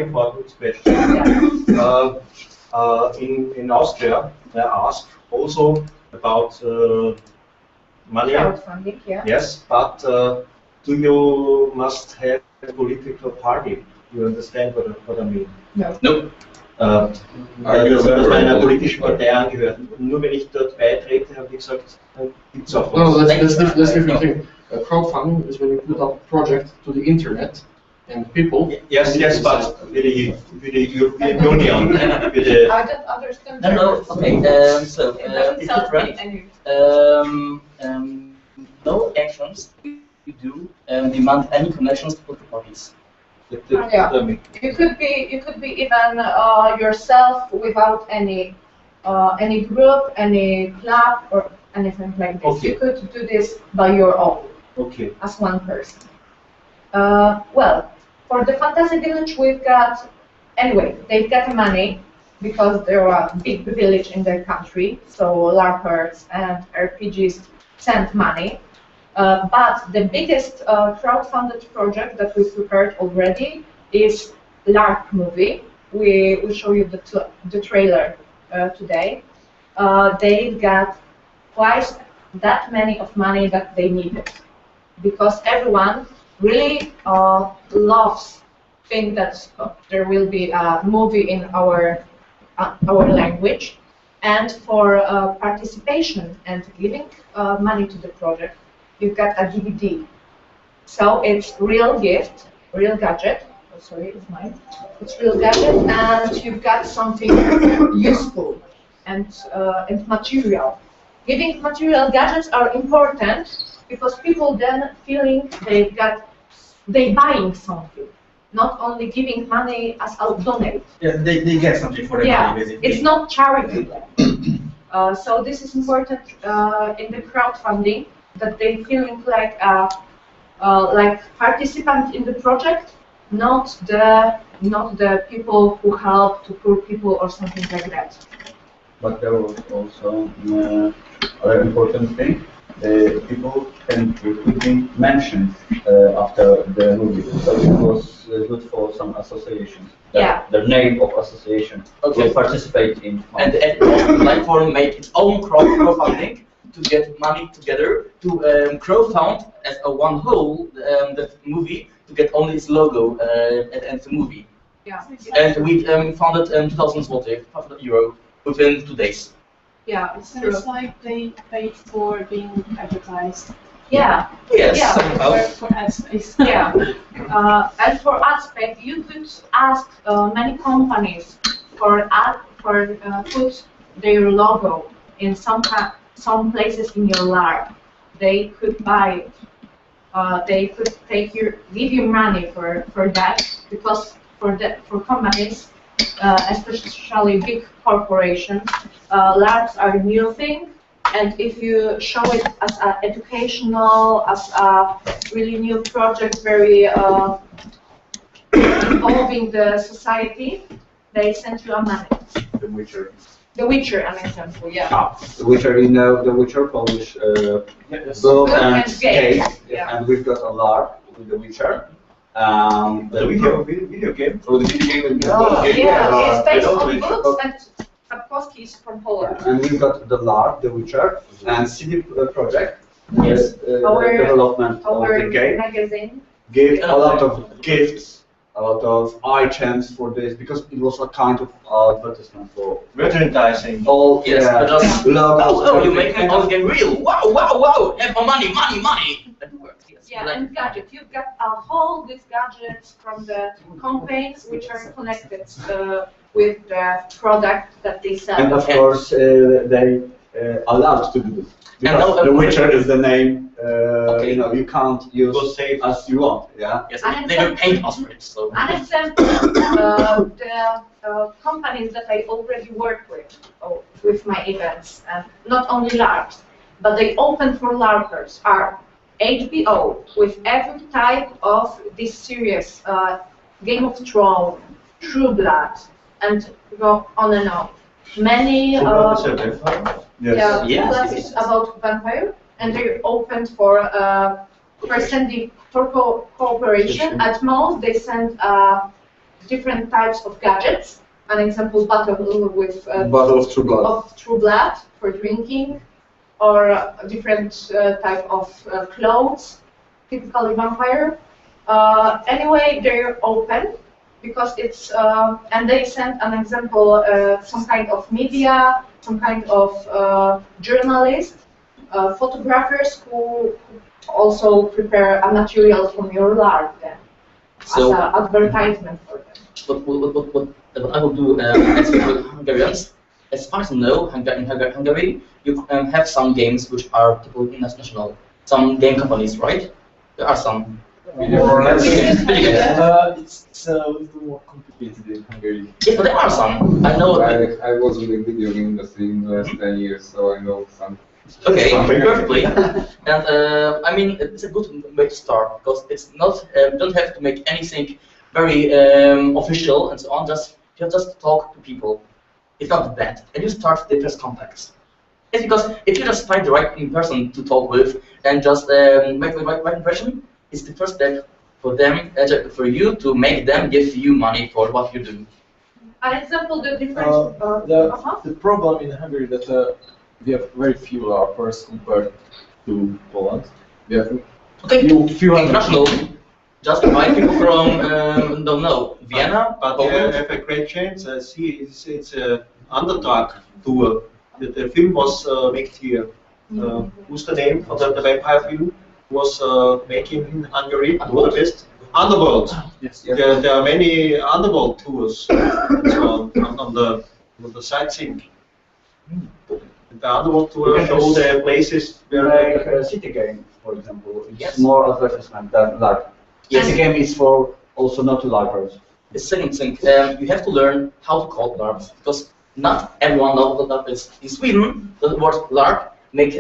important question. In Austria, they ask also about money. Crowdfunding, yeah. Yes, but do you must have a political party? You understand what I mean? No. No. Das war einer politischen Partei angehört. Nur wenn ich dort beitrete, habe ich gesagt, dann gibt es auch was. No, that's different thing. Crowdfunding is when you put up a project to the internet and people. Yes, but with the European Union. With the I don't understand. No, okay. So it doesn't it's sound different. any. No actions you do demand any connections to the parties. Yeah. You could be even yourself without any group, any club, or anything like this. Okay. You could do this by your own. Okay. As one person. Well, for the Fantasy Village, we've got, anyway, they've got money because they're a big village in their country, so LARPers and RPGs send money. But the biggest crowdfunded project that we've prepared already is LARP movie. We will show you the trailer today. They've got twice that many of money that they needed, because everyone really loves think that there will be a movie in our language, and for participation and giving money to the project, you've got a DVD. So it's real gift, real gadget. Oh, sorry, it's mine. It's real gadget, and you've got something useful and material. Giving material gadgets are important because people then feeling they buying something, not only giving money as I'll donate. Yeah, they get something for their money, basically. It's not charity. So this is important in the crowdfunding, that they feeling like participant in the project, not the people who help to poor people or something like that. But there was also another important thing. People could be mentioned after the movie, so it was good for some associations. The name of association will participate in. And Platform made its own crowdfunding to get money together to crowdfund as a one whole the movie to get only its logo and the movie. Yeah. And we funded 2,000 zloty, €5 within 2 days. Yeah, it's So true. it's like they paid for being advertised. Yeah. Yes, Yeah. somehow. For ad space. Yeah. And for aspect, you could ask many companies for put their logo in some places in your LARP. They could buy it. They could give you money for that, because for companies, especially big corporations, LARPs are a new thing, and if you show it as an educational, as a really new project, very involving the society, they send you a money. The Witcher. The Witcher, an example, yeah. The Witcher, you know, the Witcher, Polish book Book and and game. game, Yeah. and we've got a LARP with the Witcher. The video game? For the video game, Yeah, it's based and on also books, and Sapkowski is from Poland. and we've got the LARP, the Witcher, and CD Projekt. Yes. Our- Development of Our the game. magazine. Give a lot of gifts, a lot of items for this, because it was a kind of advertisement for Merchandising. all. Yes, yeah, but just, logos, you make all the game real. Wow! Have more money. That works. Yes. Yeah, Like- and gadget. You've got all these gadgets from the campaigns which are connected with the product that they sell. And of course, they allowed to do this. And Because now- The Witcher is the name, Okay. you know, you can't use Go save. as you want, yeah? Yes, And they don't paint us for it, so. An example, the companies that I already work with my events, and not only LARPs, but they open for LARPers, are HBO, with every type of this series, Game of Thrones, True Blood, and go on and on. Many, Yes. Yes, Blood yes, is yes. about vampire, and they're open for sending for cooperation. At most, they send different types of gadgets. An example, bottle with Bottle of true blood. true blood for drinking, or a different type of clothes, typically vampire. Anyway, they're open because it's, and they send an example, some kind of media, some kind of journalist, photographers who also prepare a material from your LARP then, So, as an advertisement for them. What I will do as for Hungarians, as far as I know, in Hungary, you have some games which are typically international. Some game companies, right? There are some. It's a little more complicated in Hungary. Yes, but there are some. I know. I was in the video game industry in the last 10 years, so I know some. Okay, perfectly. And I mean, it's a good way to start because it's not. You don't have to make anything very official and so on. You just talk to people. It's not bad, and you start the first contacts. It's because if you just find the right person to talk with and just make the right impression, it's the first step for them, for you to make them give you money for what you do. An example, the difference. The problem in Hungary that we have very few LARPers compared to Poland. We have few International. Just invite people from, don't know, Vienna, But Poland. have a great chance. I see it's an underdog tour. The film was made here. Who's the name of the vampire film? Was making in Hungary, Budapest. Underworld. Yes. There are many underworld tours so on the sightseeing. The underworld tour shows the places where Like a city game, for example. It's Yes. more advertisement than LARP. Yes. City game is for also not to LARPers. The second thing, you have to learn how to call LARPs because not everyone knows what LARP is. In Sweden, the word LARP makes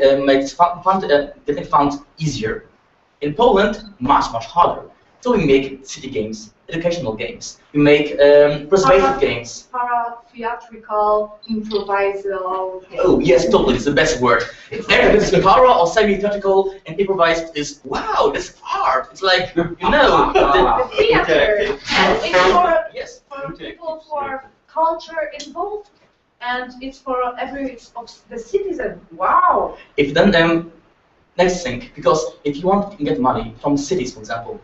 getting fun easier. In Poland, much harder. So we make city games, educational games. We make persuasive games. Para-theatrical, improvisational games. Oh yes, totally. It's the best word. Everything is para or semi-theatrical and improvised is wow. This art. It's like The theater, and it's for yes. people who are culture involved, and it's for every of the citizen. Wow! If then next thing, because if you want to get money from cities, for example,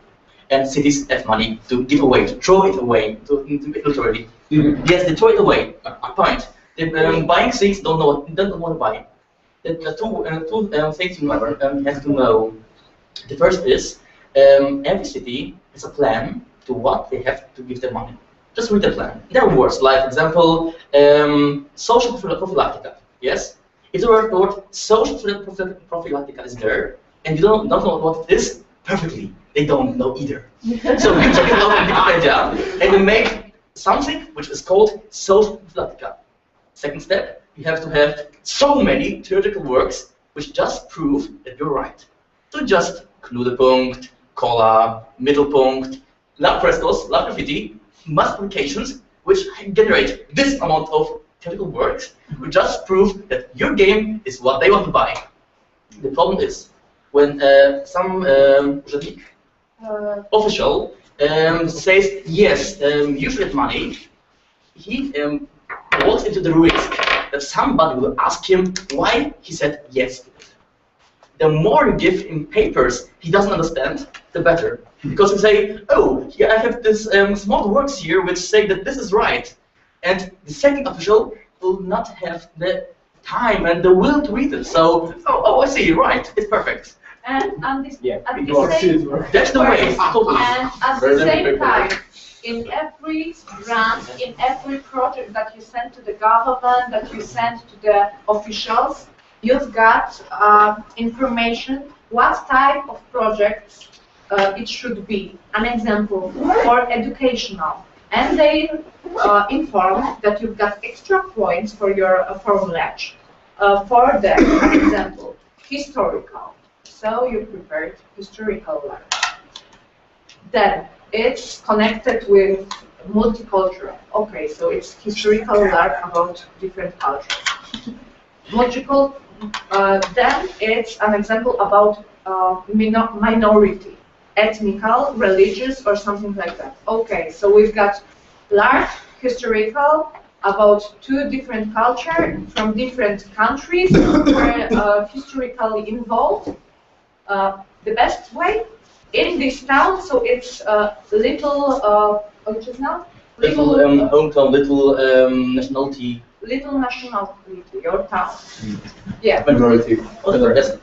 and cities have money to give away, to throw it away, literally. Yes, they throw it away. A point. They buying things don't know what to buy. The two things you have to know. The first is every city has a plan to what they have to give their money. Just read the plan. There are words like, for example, social prophylactica. Yes. If the word social prophylactica is there, and you don't know what it is, perfectly, they don't know either. So you check it out in Wikipedia, and you make something which is called social prophylactica. Second step, you have to have so many theoretical works which just prove that you're right. So just Knudepunkt, Cola, Mittelpunkt, lab frescoes, lab graffiti, multiplications which generate this amount of theoretical works which just prove that your game is what they want to buy. The problem is when some official says yes, you should get money, he walks into the risk that somebody will ask him why he said yes to it. The more you give him papers he doesn't understand, the better. Because you say, oh, here I have this small works here which say that this is right. And the second official will not have the time and the will to read it. So, oh I see, right, it's perfect. And at the same, that's the way. and at the same time, in every grant, in every project that you send to the government, that you send to the officials, you've got information what type of projects it should be. An example for educational, and they inform that you've got extra points for your formulage. For them, an example, historical. So you prepared historical LARP. Then it's connected with multicultural. Okay, so it's historical LARP about different cultures. Then it's an example about minority, ethnical, religious, or something like that. Okay, so we've got large historical about two different cultures from different countries were historically involved. The best way in this town, so it's little, which is now? Little hometown, little nationality. Little nationality, your town. Yeah. Majority. Yes.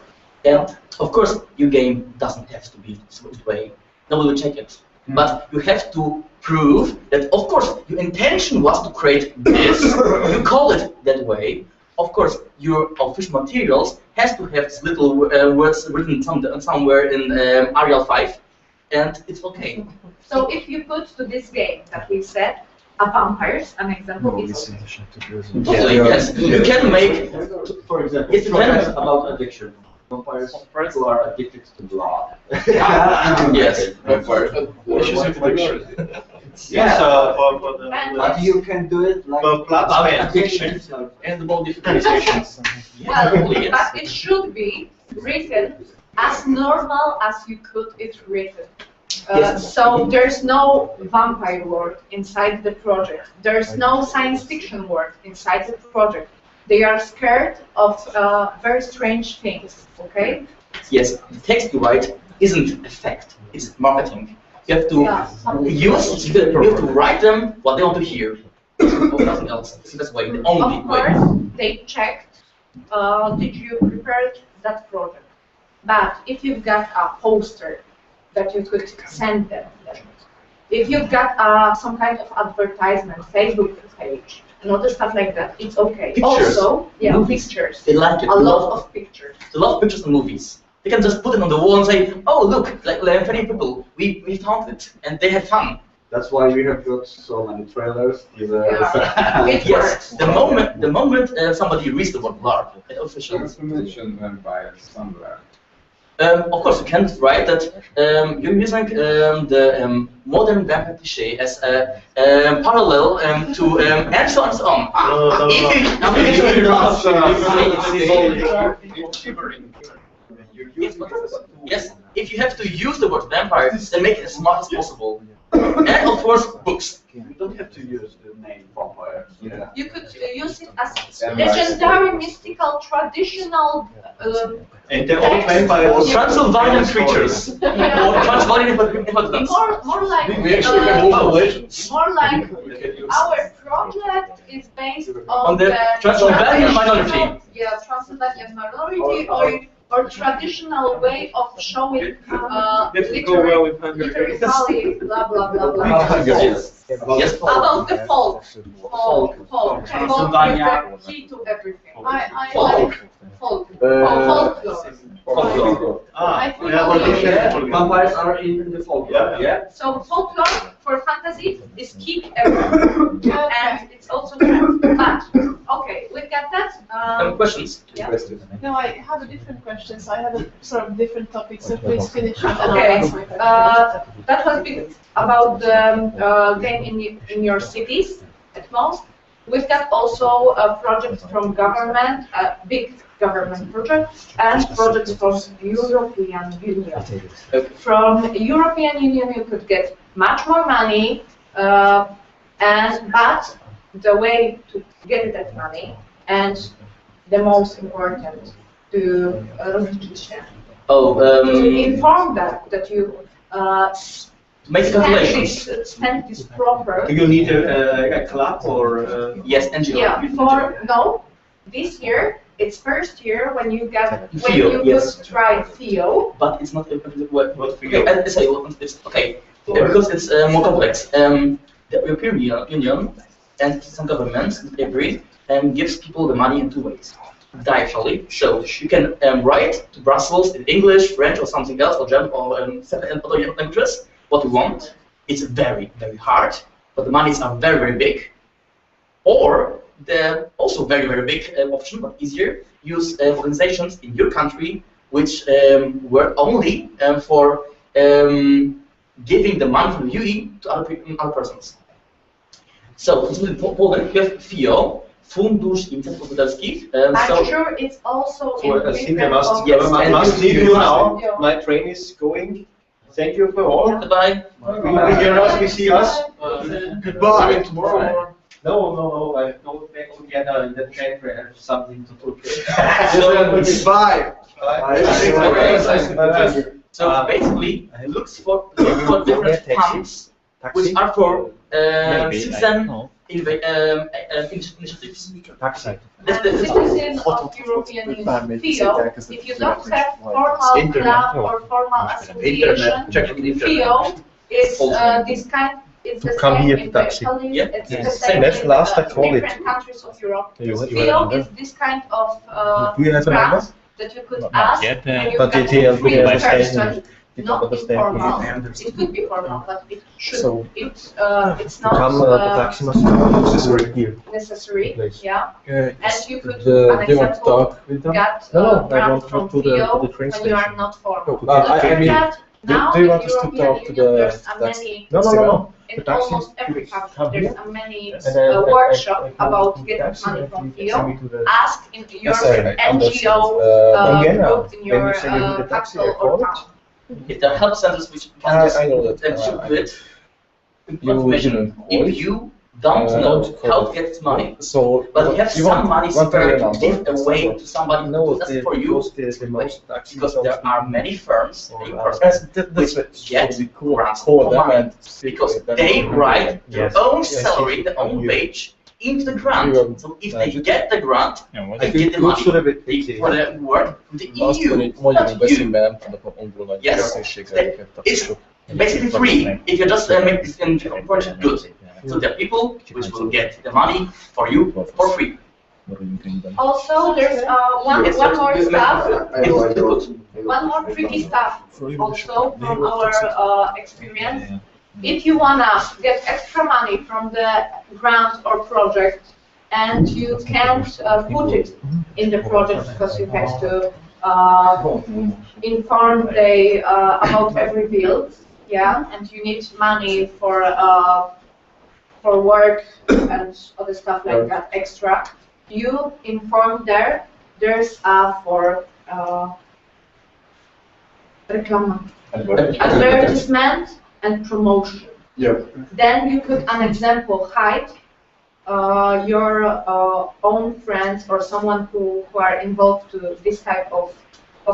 And of course, your game doesn't have to be this way. Nobody will check it. But you have to prove that, of course, your intention was to create this. You call it that way. Of course, your official materials has to have these little words written somewhere in Arial 5, and it's okay. So if you put to this game that we said, a vampires, an example, it's Totally, yes. You can make, For example, It's projects depends. about addiction. Vampires who are addicted to blood. yes. Yes, for the But you can do it like for blood addiction. And about differentiations. well, Totally, yes. but it should be written as normal as you could it written. So there's no vampire word inside the project. There's no science fiction word inside the project. They are scared of very strange things, okay? Yes, the text you write isn't a fact, it's marketing. You have to you have to write them what they want to hear. Or nothing else. It's the best way, the only Of way. course, they checked, did you prepare that project? But if you've got a poster that you could send them, if you've got some kind of advertisement, Facebook page, and other stuff like that, it's okay. Pictures. Also, yeah, Movies. pictures. They like it. A lot of pictures. They love pictures and movies. They can just put it on the wall and say, oh look, like 20 people, we found it, and they had fun. That's why we have got so many trailers. Yeah. It Yes, works. the moment somebody reads the word LARP, an official. Just mention vampires somewhere. Of course, you can write that you're using the modern vampire cliché as a parallel to and so on and so on. Yes, if you have to use the word vampire, then make it as smart as possible. And of course, books. You don't have to use the name vampire. Yeah. You could use it as legendary, mystical, traditional. And the old vampires. Transylvanian creatures. Or Transylvanian inhabitants. More like more like our project is based on the Transylvanian minority. Yeah, Transylvanian minority or traditional way of showing literary, blah blah blah blah. Yes. Yes. About the folk. Folk with the key to everything. I like folk. Folklore. Ah, I think yeah, Vampires are in the folklore. Yeah. So folklore for fantasy is key everywhere, and it's also true. But okay, we've got that. Questions? Yeah. No, I have a different question, so I have a sort of different topic, so please finish it and I'll Okay, ask my question. that was big about the game in your cities at most. We've got also projects from government, big government projects, and projects from European Union. From European Union, you could get much more money, but the way to get that money, and the most important, to inform that you Make calculations. spend this proper. Do you need a club or? Yes, NGO. Yeah, this year, it's first year when you Theo, yes. could try Theo. But it's not what What okay, it's okay because it's more complex. The European Union and some governments agreed and gives people the money in two ways. Directly, so you can write to Brussels in English, French, or something else, or German, or other languages what you want. It's very, very hard, but the monies are very, very big. Or the also very, very big option, but easier, use organizations in your country which work only for giving the money from UE to other persons. So in Poland, you have FIO, Fundusz Inicjatyw Obywatelskich. I'm sure it's also So I think I different must, of- Yes, I and must you- leave you you must- now. My train is going. thank you for all. Goodbye. We hear us, we see us. Goodbye. Tomorrow. No, I go back together in the train for something to do. Goodbye. So basically, look for different funds which are for citizen initiatives. Citizen of European Union. FIO, if you don't have formal club or formal association, FIO is this kind. It's the same in Italy. Yeah. It's the same in different countries of Europe. FIO is this kind of grant that you could ask when you can free person, not informal. It could be formal, but it should. It's not necessary. Yeah. And you could, an example, get grant from FIO when you are not formal. Now, do you want us to European talk to Union, the there's a many, No. in almost every country, there's a many workshop about getting money from FIO. Ask in your NGO group, in your capital or town. If there are help centers which can just do it, information. If you don't know how to get money, So, but you have some money spare to give away to somebody who No, does it for you, because there are many firms, many persons, which get grants for money, because they write their own salary, their own wage into the grant. So if they get the grant, they get the money for the work with the EU. But you, yes, it's basically free if you just make this project good. So there are people which will get the money for you for free. Also, there's one more stuff, one more tricky stuff also from our experience. If you wanna get extra money from the grant or project and you can't put it in the project because you have to inform they about every bill, yeah, and you need money for work and other stuff like that extra, you inform there's for advertisement and promotion. Yeah. Then you could, an example, hide your own friends or someone who are involved to this type of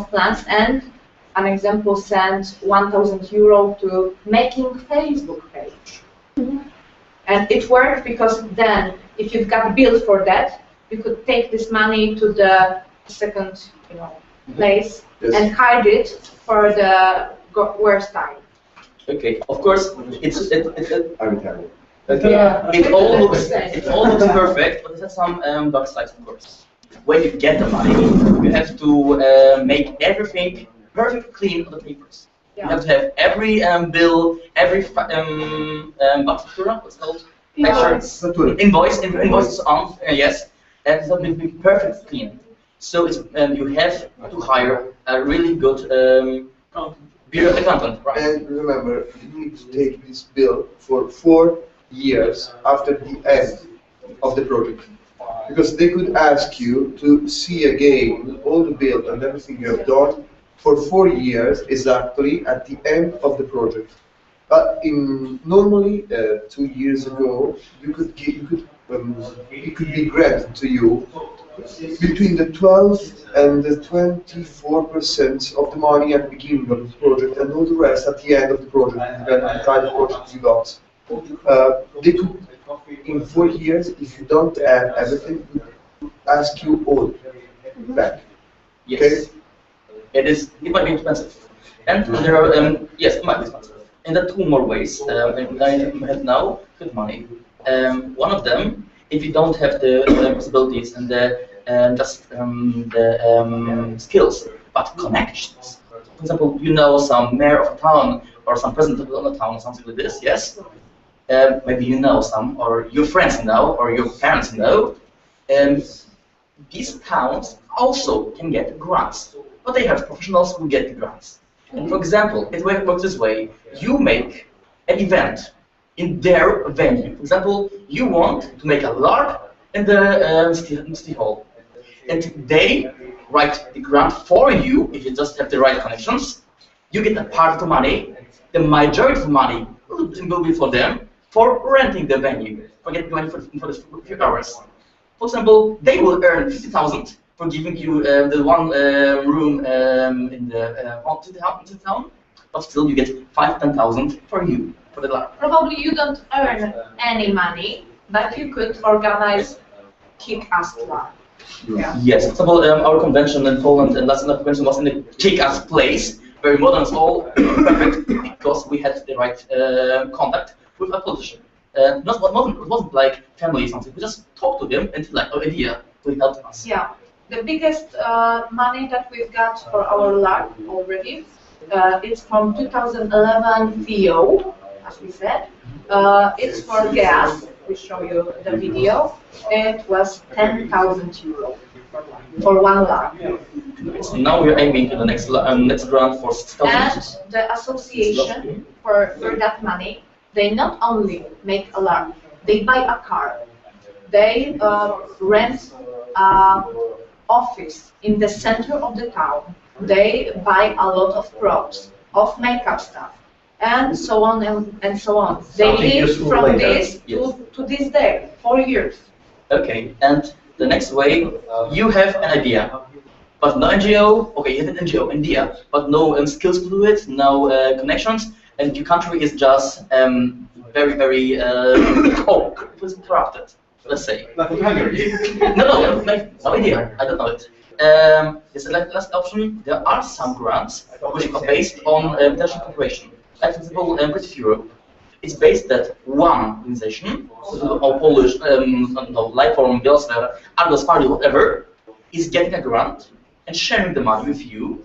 plans, and an example, send 1,000 euro to making Facebook page. And it worked because then, if you've got bill for that, you could take this money to the second, place and hide it for the worst time. Okay, of course, it Yeah. all looks perfect, but it has some dark sides, of course. When you get the money, you have to make everything perfectly clean on the papers. Yeah. You have to have every bill, every factura, what's it called? Invoice on, yes, and it will be perfectly clean. So it's, you have to hire a really good bureau accountant, right? And remember, you need to take this bill for 4 years after the end of the project. Because they could ask you to see again all the bill and everything you have done for 4 years exactly at the end of the project. But normally 2 years ago, it could be granted to you between the 12 and the 24% of the money at the beginning of the project, and all the rest at the end of the project, depending on the type of project you got. They could, in 4 years, if you don't have everything, ask you all back. Yes. Okay? It might be expensive. And there are, yes, it might be expensive. And there are 2 more ways I have now with money. One of them, if you don't have the possibilities and the skills, but connections. For example, you know some mayor of a town or some president of a town, something like this, yes? Maybe you know some, or your friends know, or your parents know. These towns also can get grants, but they have professionals who get the grants. And for example, it works this way: you make an event in their venue. For example, you want to make a LARP in the city hall, and they write the grant for you if you just have the right connections. You get a part of the money, the majority of money will be for them for renting the venue, for getting money for the few hours. For example, they will earn 50,000 for giving you the one room in the town, but still you get 5-10,000 for you, for the LARP. Probably you don't earn any money, but you could organize kick-ass LARP. Yeah. Yes, for example, our convention in Poland, and last convention was in a kick-ass place, very modern, all perfect, because we had the right contact with a politician. It wasn't like family or something, we just talked to them and like our idea will help us. Yeah, the biggest money that we've got for our LARP already, it's from 2011 VO, as we said. It's for gas. We show you the video. It was 10,000 euros for one LARP. So now we're aiming at the next grant for 6,000. And the association, for that money, they not only make a LARP, they buy a car. They rent an office in the center of the town. They buy a lot of props, of makeup stuff, and so on and so on. They live from this to this day, 4 years. Okay, and the next way, you have an idea, but no NGO. Okay, you have an NGO idea, but no skills to do it, no connections, and your country is just very, very corrupted. Let's say. Like in Hungary. No, no idea. I don't know it. Yes, last option. There are some grants which are based on international cooperation. Like for example, British Europe. It's based that one organization, or Polish, like from Bielsa, Argos Party, whatever, is getting a grant and sharing the money with you,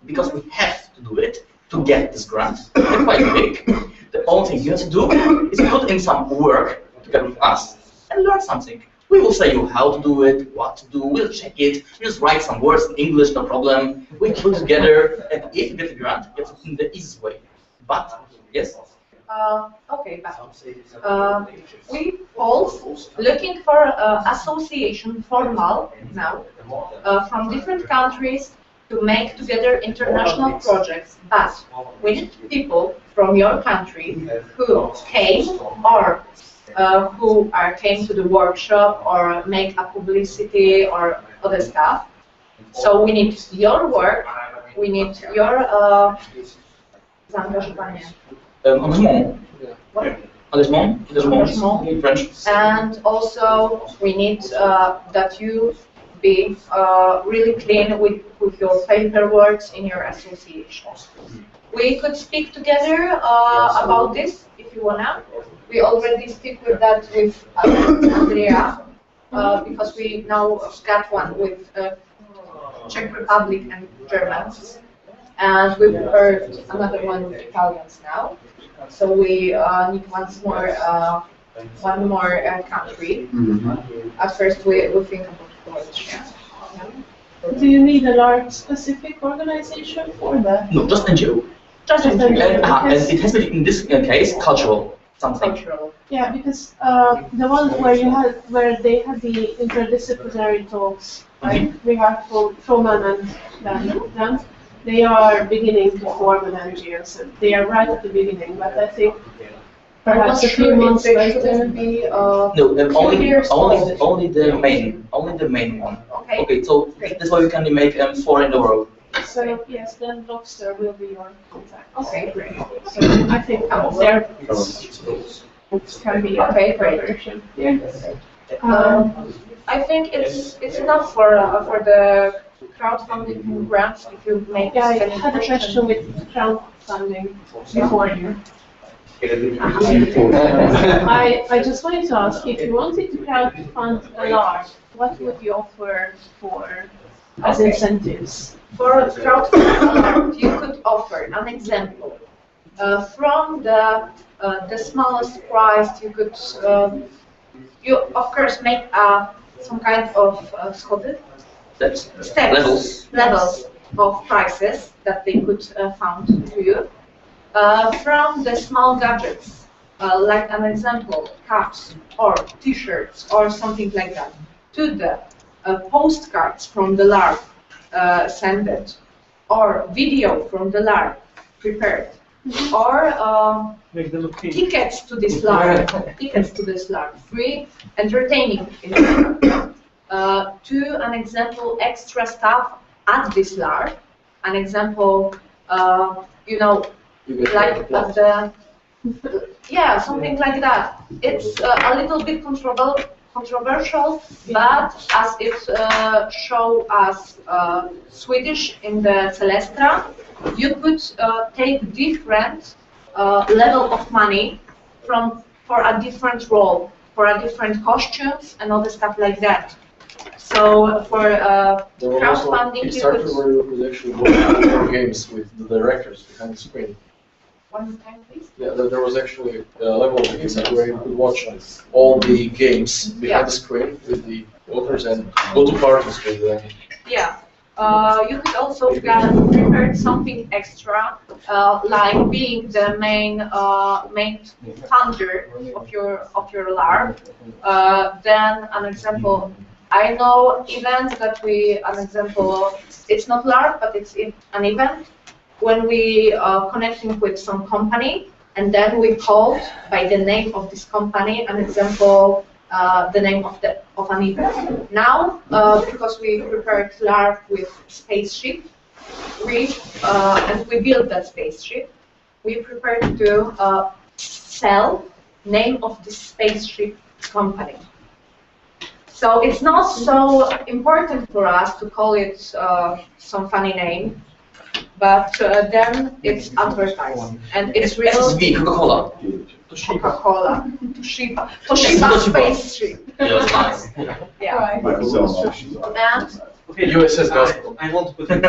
because we have to do it to get this grant. They're quite big. The only thing you have to do is put in some work together with us and learn something. We will say you how to do it, what to do, we'll check it, you just write some words in English, no problem. We put together, and if you get the grant, it's in the easiest way. But, yes? Okay, but we Poles looking for association formal now from different countries to make together international projects. But we need people from your country who came or who came to the workshop or make a publicity or other stuff. So we need your work, we need your zaangażowanie. Engagement. Engagement in French. And also we need that you be really clean with your paperwork in your association. We could speak together about this if you wanna. We already speak with that with Andrea because we now got one with Czech Republic and Germans, and we've heard another one with Italians now. So we need one more country. At first we think about Croatia. Do you need a large specific organization for that? No, just NGO. Just NGO. And it has to be in this case cultural. Something. Cultural. Yeah, because the one where they had the interdisciplinary talks, like we have Thoman and Dan, they are beginning to form an NGO, so they are right at the beginning. But I think perhaps a few months later. Only the main one. Okay. Okay, so that's why we can make 4 in the world. So yes, then Lobster will be your contact. Okay, great. So I think there it can be okay, great. version. Yeah. I think it's enough for the crowdfunding grants. If you make Yeah, I had a question with crowdfunding before you. I just wanted to ask, if you wanted to crowdfund a LARP, what would you offer as incentives? For crowdfunding, you could offer an example. From the smallest price, you could, you of course make some kind of steps, levels of prices that they could found to you. From the small gadgets, like an example, caps or T-shirts or something like that, to the postcards from the LARP sent it, or video from the LARP prepared, or Make them look pink. tickets to this LARP, free entertaining. To an example, extra stuff at this LARP. An example, you know, like at the, yeah, something like that. It's a little bit controversial, but as it show us Swedish in the Celestra, you could take different level of money for a different role, for a different costumes and all the stuff like that. So for crowdfunding, you Kickstarter could. where you could actually watch games with the directors behind the screen. One more time, please. Yeah, there was actually a level of Kickstarter where you could watch all the games behind the screen with the authors and go to parties with them. Yeah. You could also prepare something extra, like being the main funder of your LARP. Then an example, I know events that an example, it's not LARP, but it's an event when we are connecting with some company, and then we called by the name of this company, an example, the name of an event. Now, because we prepared LARP with spaceship, and we built that spaceship, we prepared to sell name of this spaceship company. So it's not so important for us to call it some funny name, but then it's advertised, and it's real. SSB, Coca-Cola. Coca-Cola, Toshiba spaceship. Nice. Yeah. And Okay, USS Gospel. I want to put in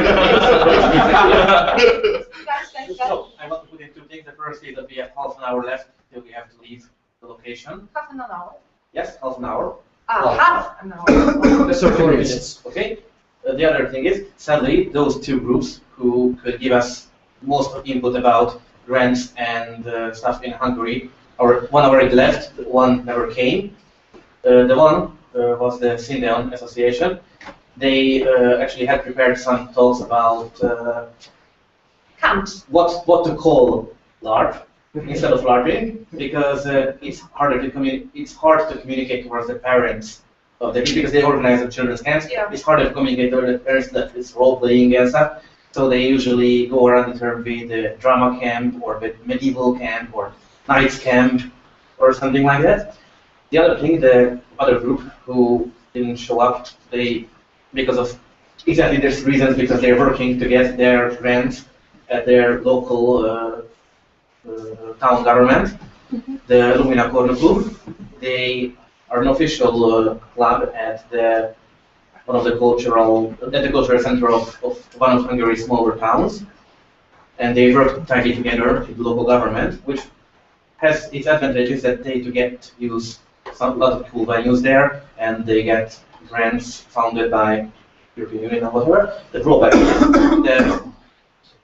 So, I want to put in two things. The first is that we have half an hour left till we have to leave the location. half an hour. Yes, half an hour. Half an hour. 30 minutes. Okay. The other thing is, sadly, those two groups who could give us most input about grants and stuff in Hungary, one already left, one never came. The one was the Syndeon Association. They actually had prepared some talks about Camps. what to call LARP instead of LARPing, because it's hard to communicate towards the parents of the because they organize the children's camps. Yeah. It's harder to communicate to the parents that it's role playing and stuff. So they usually go around the term with the drama camp or the medieval camp or knights camp or something like that. The other thing, the other group who didn't show up, because of exactly these reasons, because they're working to get their grants at their local town government, the Lumina Corner Club. They are an official club at the cultural center of one of Hungary's smaller towns, and they work tightly together with the local government, which has its advantages that they use a lot of cool venues there, and they get grants funded by European Union or whatever. The drawback is that,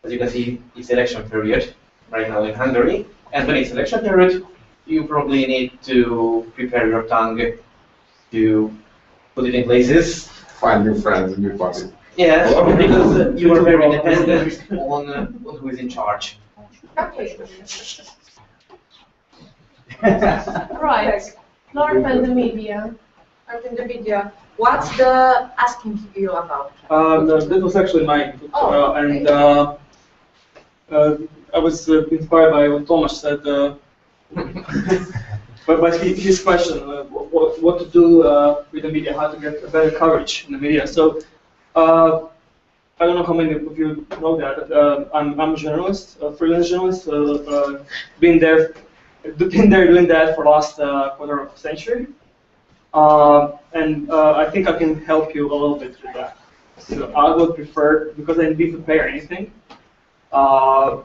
as you can see, it's election period right now in Hungary, and when it's election period, you probably need to prepare your tongue to put it in places. Find new friends, new parties. Yeah, because you are very dependent on who is in charge. Right. LARP and the media. LARP and the media. What's the asking you about? That was actually mine. Oh, and I was inspired by what Thomas said. But his question, what to do with the media, how to get better coverage in the media. So I don't know how many of you know that. I'm a journalist, a freelance journalist. Been there doing that for the last quarter of a century. And I think I can help you a little bit with that. So I would prefer, because I didn't prepare anything, I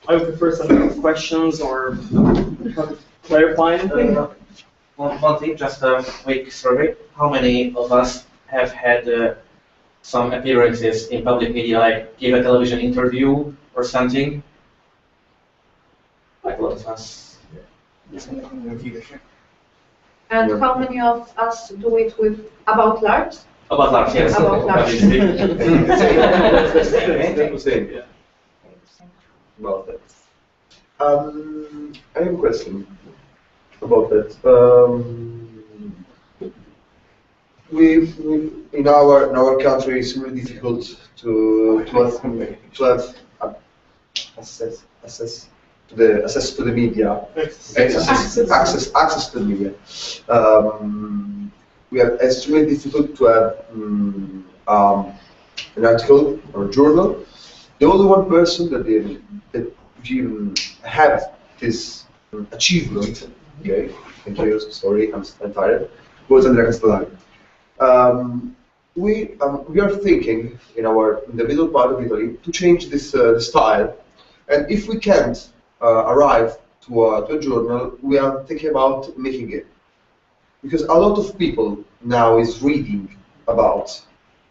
would prefer some questions or clarify anything. One thing, just a quick survey. How many of us have had some appearances in public media, like give a television interview or something? Like a lot of us. And how many of us do it about LARPs? About LARPs, yes. About LARPs. That was it, yeah. Well, that's I have a question about that. In our country, it's really difficult to have access to the media, access to the media. It's really difficult to have an article or a journal. The only one person that had this achievement, okay, thank you, sorry, I'm tired, was Andrea Castellani. We are thinking in the middle part of Italy to change this style, and if we can't arrive to a journal, we are thinking about making it, because a lot of people now is reading about,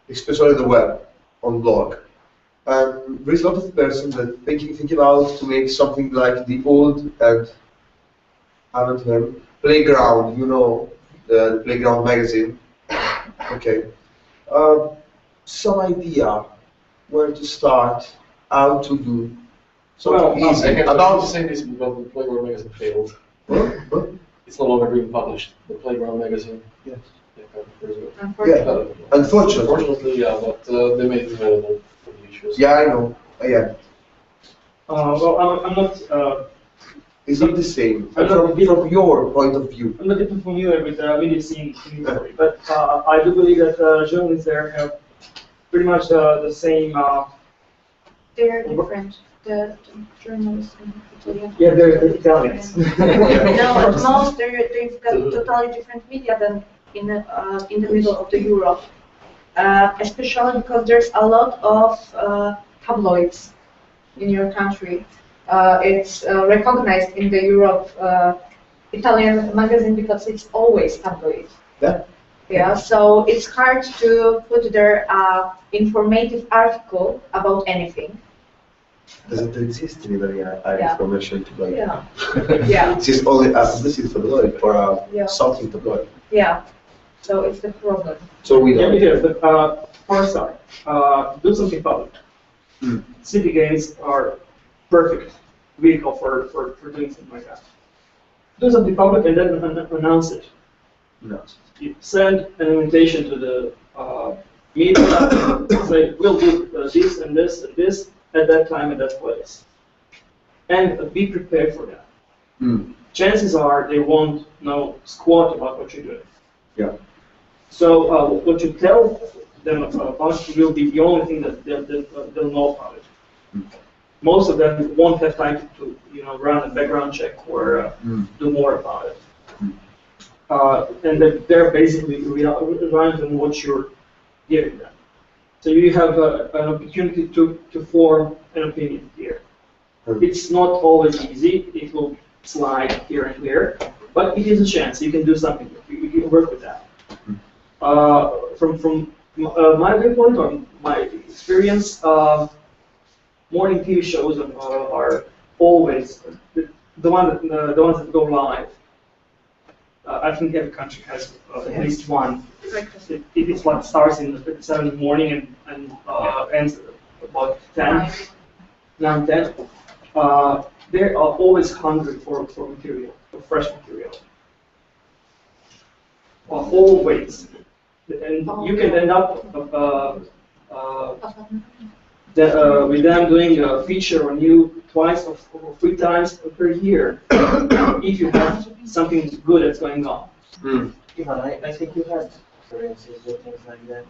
especially the web, on blog, and there is a lot of persons that thinking about to make something like the old and playground, you know, the playground magazine. Okay. Some idea where to start, how to do something easy. I have to say this because the Playground magazine failed. Huh? It's no longer being published. The Playground magazine. Yes. Unfortunately. Unfortunately, yeah, but they made it available for the issues. Yeah, I know. Yeah. Well, I'm not. It's not the same. I'm not From your point of view. I'm not even familiar with the media scene in Italy, but I do believe that journalists there have pretty much the same. They're different. The journalists in Italy. Yeah, they're Italians. No, at most they've got totally different media than in the middle of the Europe, especially because there's a lot of tabloids in your country. It's recognized in the Europe Italian magazine because it's always tabloid. Yeah. Yeah, so it's hard to put their informative article about anything. Doesn't exist in Italy information to blog. Yeah. Yeah. It is only a publicity tabloid or something tabloid. Yeah. So it's the problem. So we don't. Yeah, but PoRtaL, do something public. City games are perfect vehicle for doing something like that. Do something public and then announce it. No. You send an invitation to the media, say we'll do this and this and this at that time and that place, and be prepared for that. Chances are they won't know squat about what you're doing. Yeah. So what you tell them about will be the only thing that they'll know about it. Most of them won't have time to run a background check or do more about it. And they're basically reliant on what you're giving them. So you have an opportunity to form an opinion here. It's not always easy. It will slide here and there, but it is a chance. You can do something. You can work with that. From my viewpoint or my experience, morning TV shows are always the ones that go live. I think every country has at least one. If it's what starts at 7 in the morning and ends about 10, 9, 10, they are always hungry for material, for fresh material. Always. And you can end up with them doing a feature on you twice or 3 times per year if you have something good that's going on. Ivan, I think you had experiences with things like that.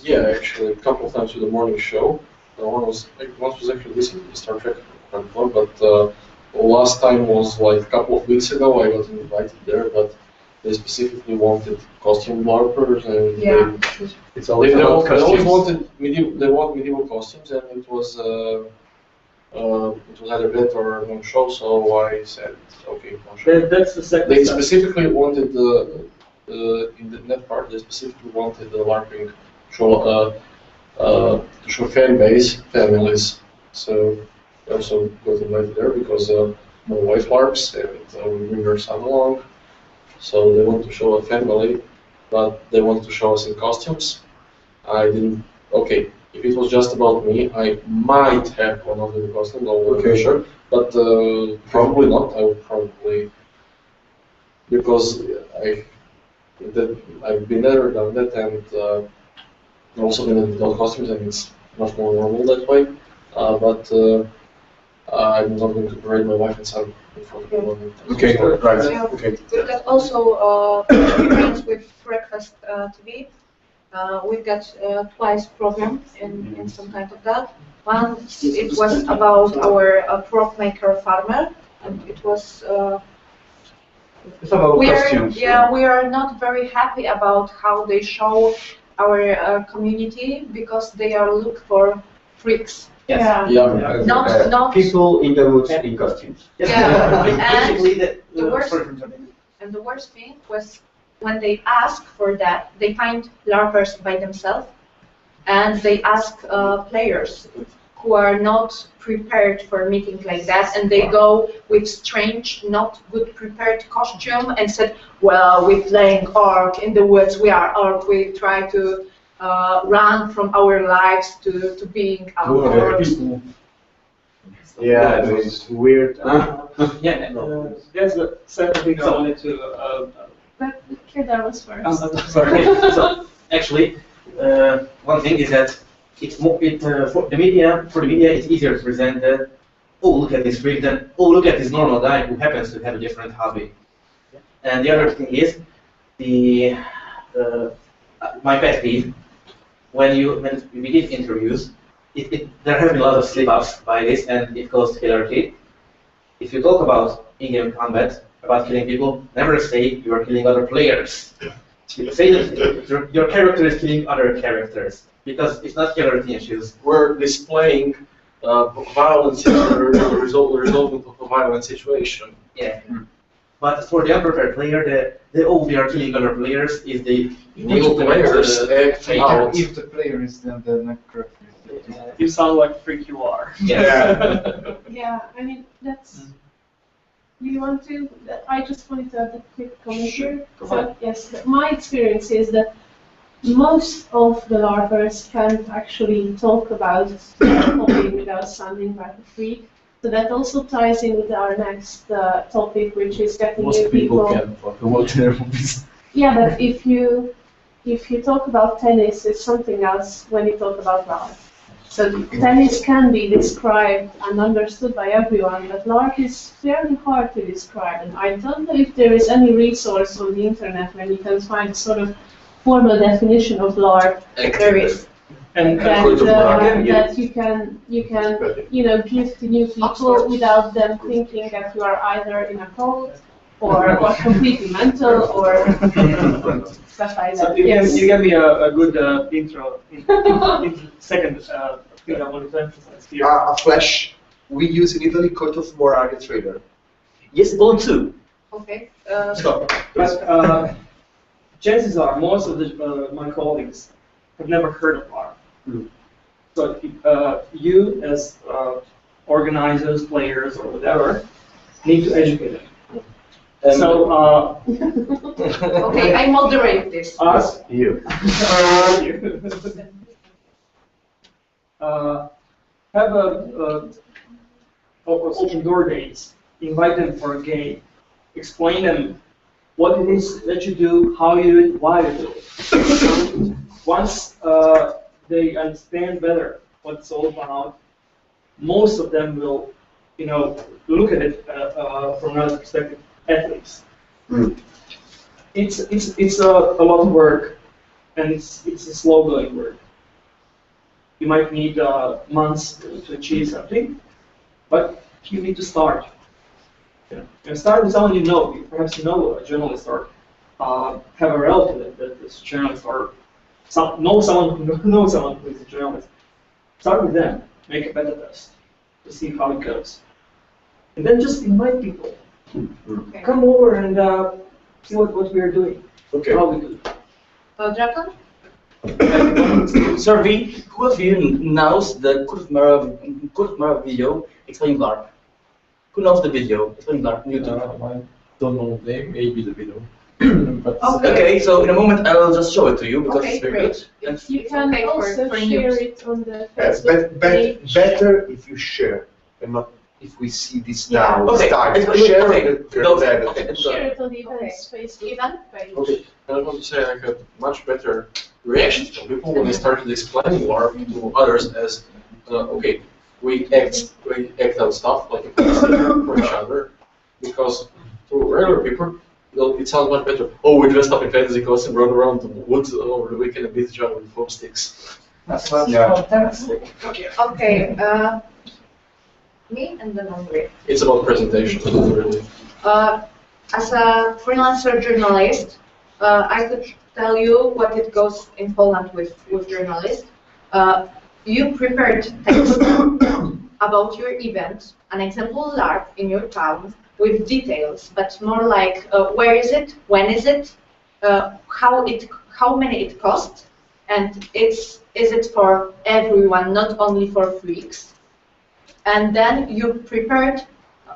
Yeah, actually, a couple of times with the morning show. Once was actually listening to Star Trek, but last time was like a couple of weeks ago. I got invited there, but they specifically wanted costume larpers, and they always wanted medieval costumes, and it was either that or no show. So I said, okay, no show. That's the second. They specifically wanted in that part. They specifically wanted the LARPing show to show fan base families. So I also got invited there because my wife LARPs and we bring her son along. So they want to show a family, but they want to show us in costumes. I didn't. Okay, if it was just about me, I might have one of the costumes, I'm not sure. but probably not. I would probably, because I've been there, done that, and also been in adult costumes, and it's much more normal that way. But I'm not going to parade my wife and son in front of everyone. Okay, right. Yeah. Okay. We've got also experience with Breakfast TV. We've got twice program in some kind of that. One, it was about our prop maker farmer, and it was. It's about costumes. We are not very happy about how they show our community because they are look for freaks. Yeah. Yeah. Not People in the woods in costumes. Yeah. Basically, And the worst thing was when they ask for that, they find LARPers by themselves, and they ask players who are not prepared for meeting like that, and they go with strange, not good prepared costume and said, well, we're playing orc in the woods, we are orc, we try to run from our lives to being outdoors. Yeah, it's weird. There's a certain thing I wanted to. But Kedar was first. Sorry. So actually, one thing is that it's more for the media. For the media, it's easier to present that. Oh, look at this freak! Than oh, look at this normal guy who happens to have a different hobby. And the other thing is the my pet peeve when we did interviews. There have been a lot of slip-ups by this, and it caused hilarity. If you talk about in-game combat, about killing people, never say you are killing other players. Say that your character is killing other characters, because it's not hilarity issues. We're displaying violence in the resolving of a violent situation. Yeah. But for the unprepared player, we are killing other players is the players act out. If the player is then the necrophilia. You sound like freak you are. Yeah. Yeah, I mean, that's. You want to? I just wanted to have a quick comment here. So, yes, my experience is that most of the LARPers can't actually talk about hobby without sounding like a freak. So that also ties in with our next topic, which is getting new people. Can talk about their hobbies. Yeah, but if you talk about tennis, it's something else when you talk about LARP. So tennis can be described and understood by everyone, but LARP is fairly hard to describe. And I don't know if there is any resource on the internet where you can find a sort of formal definition of LARP. There is. And That you can give to new people without them thinking that you are either in a cult or completely mental or stuff like So that. you Yes. gave me a good intro. Second thing I wanted to emphasize here. A flash we use in Italy, coat of morale trader. Yes, all too. Okay. Stop. But chances are most of my colleagues have never heard of LARP. So you as organizers, players, or whatever, need to educate them. So Okay, I moderate this. us, You. have a open door days. Invite them for a game. Explain them what it is that you do, how you do it, why you do it. So once they understand better what it's all about, most of them will, look at it from another perspective. Athletes. It's a lot of work, and it's a slow going work. You might need months to achieve something, but you need to start. And start with someone you know. Perhaps you know a journalist or have a relative that is a journalist or know someone who knows someone who is a journalist. Start with them. Make a beta test to see how it goes, and then just invite people. Okay. Come over and see what we are doing. Okay. How we do it. Dragon? Survey, who of you knows the Kurtmara video explaining LARP? Who knows the video explaining LARP on YouTube? I don't know the name, maybe the video. But Okay, so in a moment I will just show it to you because Okay, it's very great. good. And You can Okay, for also free share news. it on the Yes, Facebook page. better if you share and not if we see this Yeah. now? Okay, Start okay, sharing okay. the Go that. ahead. Share it on the events Facebook page. Okay, I want to say I had much better reactions from people when I started explaining LARP to others as, okay, we act out stuff like a for each other, because to regular people, well, it sounds much better. Oh, we dressed up in fantasy costume, run around the woods over the weekend and beat each other with foam sticks. That's not Yeah. fantastic. Okay, me and then Andre. It's about presentation, really. As a freelancer journalist, I could tell you what it goes in Poland with journalists. You prepared text about your event, an example LARP in your town with details, but more like where is it, when is it, how many it costs, and is it for everyone, not only for freaks. And then you prepared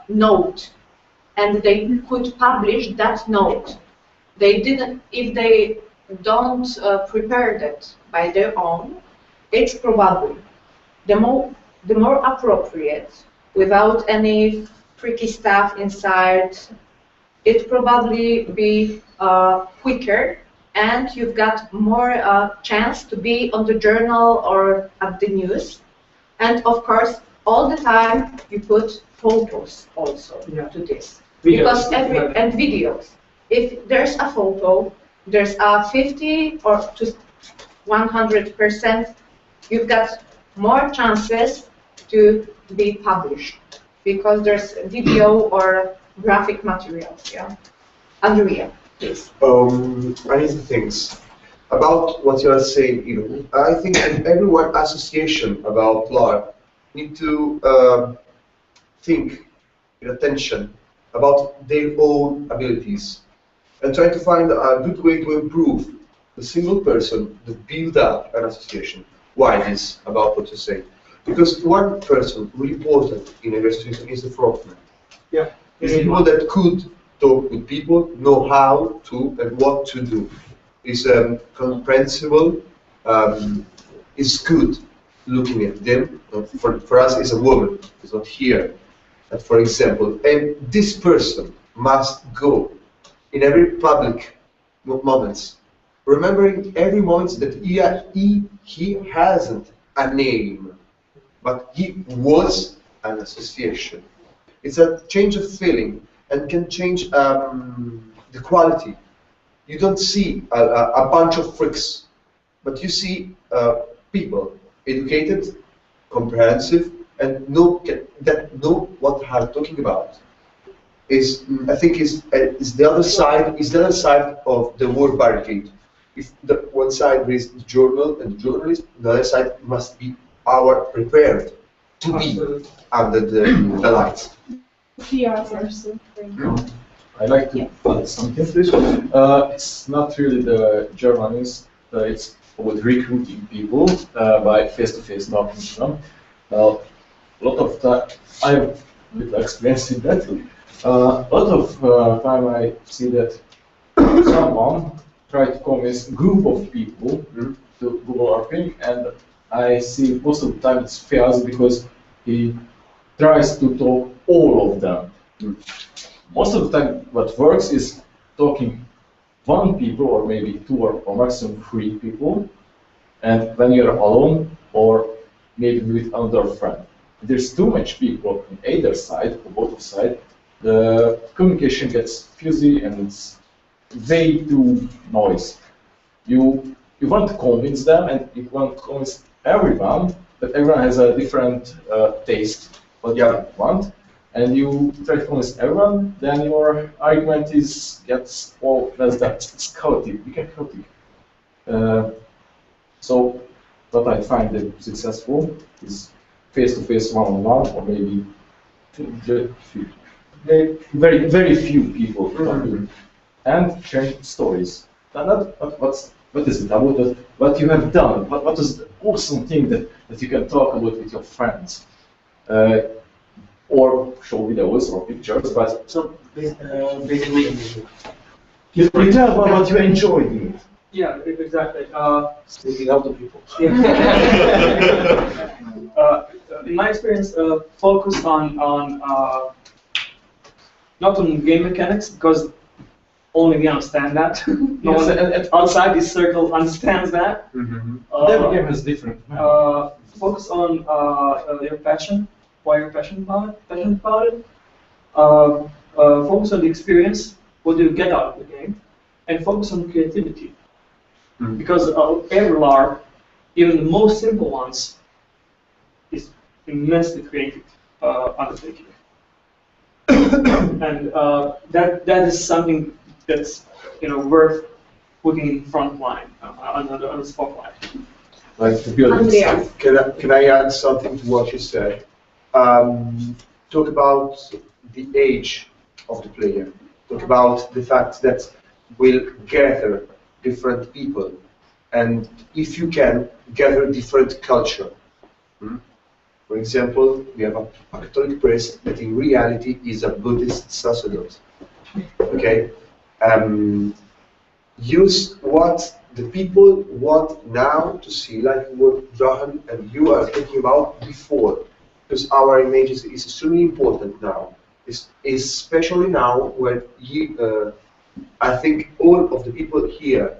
note, and they could publish that note. They didn't, if they don't prepare that by their own, it's probably the more appropriate, without any freaky stuff inside. It probably be quicker, and you've got more chance to be on the journal or at the news. And of course, all the time you put photos also to this. Because and videos. If there's a photo, there's a 50 or to 100%, you've got more chances to be published because there's video or graphic materials. Yeah, Andrea, please. Many things about what you are saying. I think that everyone association about LARP need to think in attention about their own abilities and try to find a good way to improve the single person that build up an association. Why this about what you say? Because one person really important in a association is the frontman. Yeah. It's people that could talk with people, know how to and what to do. Is comprehensible, is good looking at them. For us, is a woman, is not here, for example. And this person must go in every public moments, remembering every moment that he hasn't a name, but he was an association. It's a change of feeling and can change the quality. You don't see a bunch of freaks, but you see people educated, comprehensive, and that know what I'm talking about. I think is the other side of the word barricade. If the one side is the journal and the journalist, the other side must be prepared to be under the lights. PR person. I'd like to add something. It's not really the journalist, it's about recruiting people by face-to-face talking to them. A lot of time, I have little experience in that. A lot of time I see that someone try to convince a group of people to Google LARPing, and I see most of the time it fails because he tries to talk all of them. Most of the time what works is talking one people or maybe two or maximum three people, and when you're alone or maybe with another friend. If there's too much people on either side or both sides, the communication gets fuzzy and it's way too noisy. You want to convince them and you want to convince everyone, but everyone has a different taste what they want, and you try to convince everyone, then your argument gets all less that it's chaotic, become chaotic. So what I find that successful is face-to-face, one-on-one, or maybe very few people talking and sharing stories. What is it about what you have done? What is the awesome thing that you can talk about with your friends? Or show videos or pictures, but So basically, you tell about what you enjoyed in it. Yeah, exactly. Sticking out the people. Yeah. In my experience, focus on not on game mechanics because only we understand that. No Yes, one outside this circle understands that. Every game has different. Focus on your passion, why you're passionate about it. Focus on the experience, what do you get out of the game, and focus on creativity. Because every LARP, even the most simple ones, is immensely creative undertaking. And that is something that's worth putting in front line on the spotlight. Like the building. Can I add something to what you said? Talk about the age of the player. Talk about the fact that we'll gather different people, and if you can, gather different culture. For example, we have a Catholic priest that in reality is a Buddhist sacerdote. Okay? Use what the people want now to see, like what Johan and you are thinking about before. Because our image is extremely important now. Especially now when I think all of the people here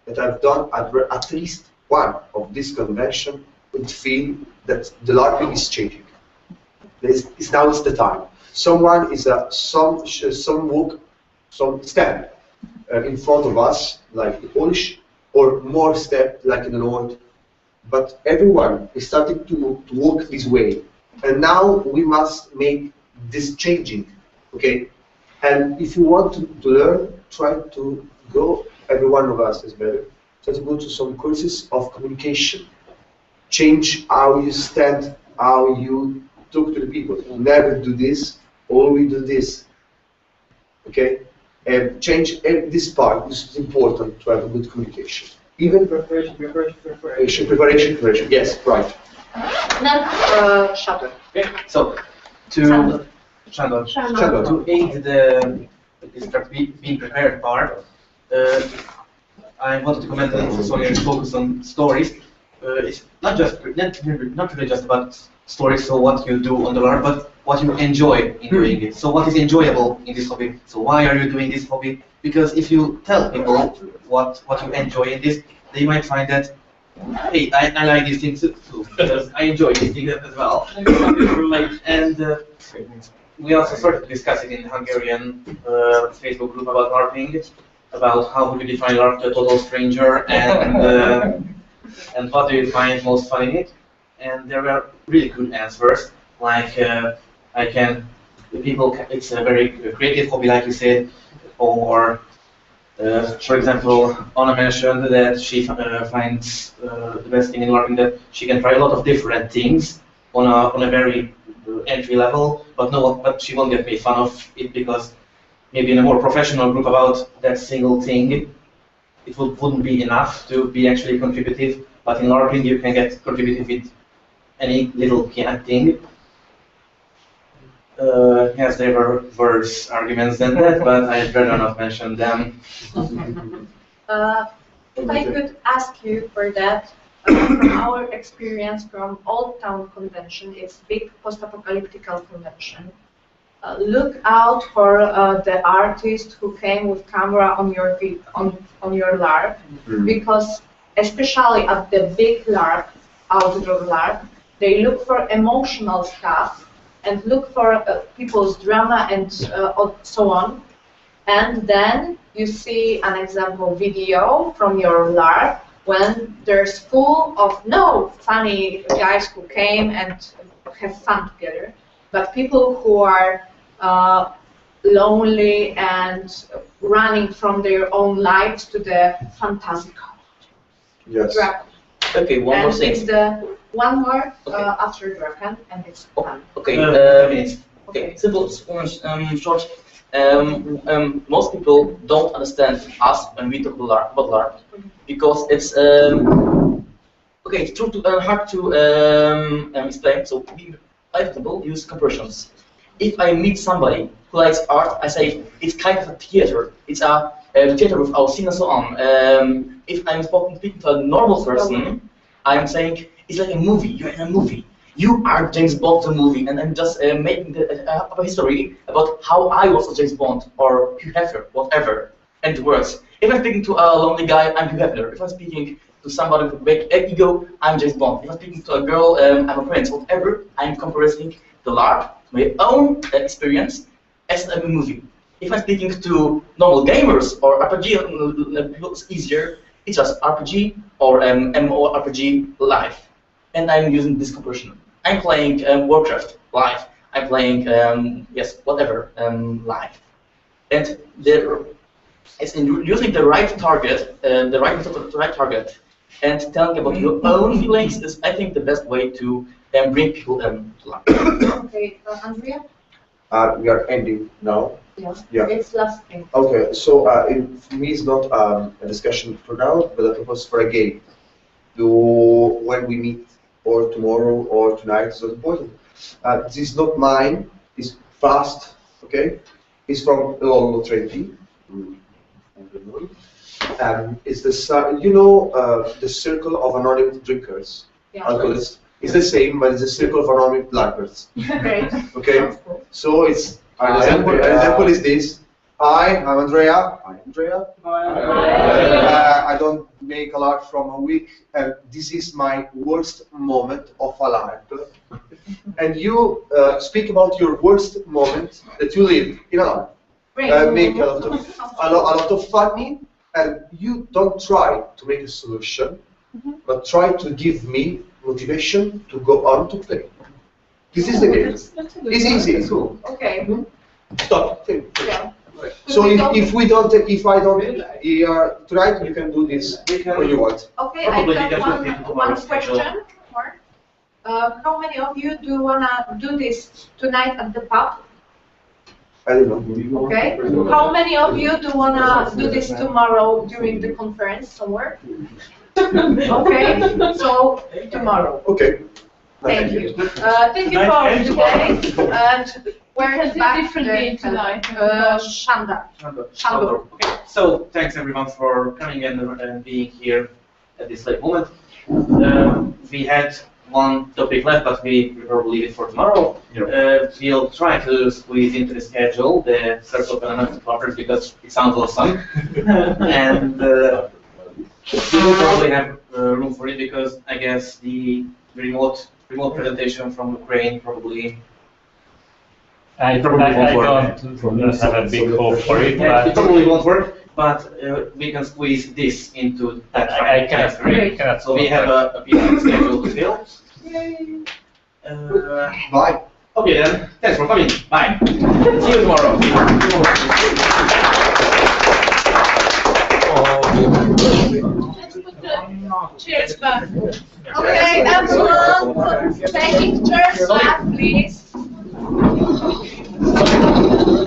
that have done at least one of this convention would feel that the LARPing is changing. Now it's the time. Someone is some step in front of us, like the Polish, or more step like in the North. But everyone is starting to walk this way, and now we must make this changing. Okay, and if you want to learn, try to go. Every one of us is better. Try to go to some courses of communication. Change how you stand, how you talk to the people. Never do this, always do this. Okay? And change this part. This is important to have a good communication. Even preparation. Yes, right. Then Shadow. Okay. So to aid the being prepared part, I wanted to comment on Sonia's focus on stories. It's not really just about stories, so what you do on the LARP, but what you enjoy in doing it. So what is enjoyable in this hobby? So why are you doing this hobby? Because if you tell people what you enjoy in this, they might find that, hey, I like these things too, because I enjoy these things as well. And we also started discussing in Hungarian Facebook group about LARPing, about how would you define LARP to a total stranger, and what do you find most fun in it? And there were really good answers, like it's a very creative hobby, like you said, or for example, Anna mentioned that she finds the best thing in LARPing that she can try a lot of different things on a very entry level, but she won't get made fun of it because maybe in a more professional group about that single thing, it wouldn't be enough to be actually contributive. But in LARPing, you can get contributive with any little thing. Yes, there were worse arguments than that, but I'd rather not mention them. If I could ask you for that, from our experience from Old Town Convention, it's big post-apocalyptic convention. Look out for the artist who came with camera on your LARP, because especially at the big LARP, outdoor LARP, they look for emotional stuff and look for people's drama and so on. And then you see an example video from your LARP when there's full of funny guys who came and have fun together, but people who are lonely and running from their own lives to the fantastical. Yes. Dragon. Okay, one more thing. It's the one more after Dragon, and it's done. Okay, minutes. Okay, simple, short. Most people don't understand us when we talk about LARP because it's okay. It's hard to explain. So I, for example, use comparisons. If I meet somebody who likes art, I say it's kind of a theater. It's a theater with our scene and so on. If I'm speaking to a normal person, I'm saying it's like a movie. You're in a movie. You are James Bond in a movie, and I'm just making a history about how I was a James Bond or Hugh Hefner, whatever, and it works. If I'm speaking to a lonely guy, I'm Hugh Hefner. If I'm speaking to somebody with a big ego, I'm James Bond. If I'm speaking to a girl, I'm a prince. Whatever, I'm compressing the LARP, my own experience, as a movie. If I'm speaking to normal gamers or RPG, it's easier. It's just RPG or MMORPG live, and I'm using this compression. I'm playing Warcraft live. I'm playing yes, whatever live, and it's in using the right target, the right target, and telling about your own feelings is, I think, the best way to bring people to life. Okay, Andrea? We are ending now. Yeah. It's last thing. Okay, so for me, it's not a discussion for now, but a purpose for a game. When we meet, or tomorrow, or tonight, is not important. This is not mine. It's fast. Okay, it's from Lolo Trenti. It's the circle of anonymous drinkers, alcoholists. It's the same, but it's a circle of anonymous blackbirds. Great. Okay, so it's an example is this. I'm Andrea. I'm Andrea. I don't make a lot from a week, and this is my worst moment of a life. And you speak about your worst moment that you live in a life. Make a lot of funny, and you don't try to make a solution, but try to give me motivation to go on to play. This is the game. It's easy. It's cool. Okay. Stop. Yeah. So if I don't tonight, you can do this when you want. Okay, I got one question more. How many of you do wanna do this tonight at the pub? I don't know. Okay. How many of you do wanna do this tomorrow during the conference somewhere? Okay. So tomorrow. Okay. Thank you. Thank you for today. And we're back differently tonight. Shanda. Shandor. Okay. So thanks everyone for coming and being here at this late moment. We had one topic left, but we will probably leave it for tomorrow. We'll try to squeeze into the schedule the circle of anonymous blockers because it sounds awesome, and we will probably have room for it because I guess the remote presentation from Ukraine probably. I don't have a big hope for it. It probably won't work, but we can squeeze this into that. I cannot. So we have a period schedule to fill. Bye. Okay then. Thanks for coming. Bye. See you tomorrow. Cheers, back. Okay, everyone, take pictures back, please.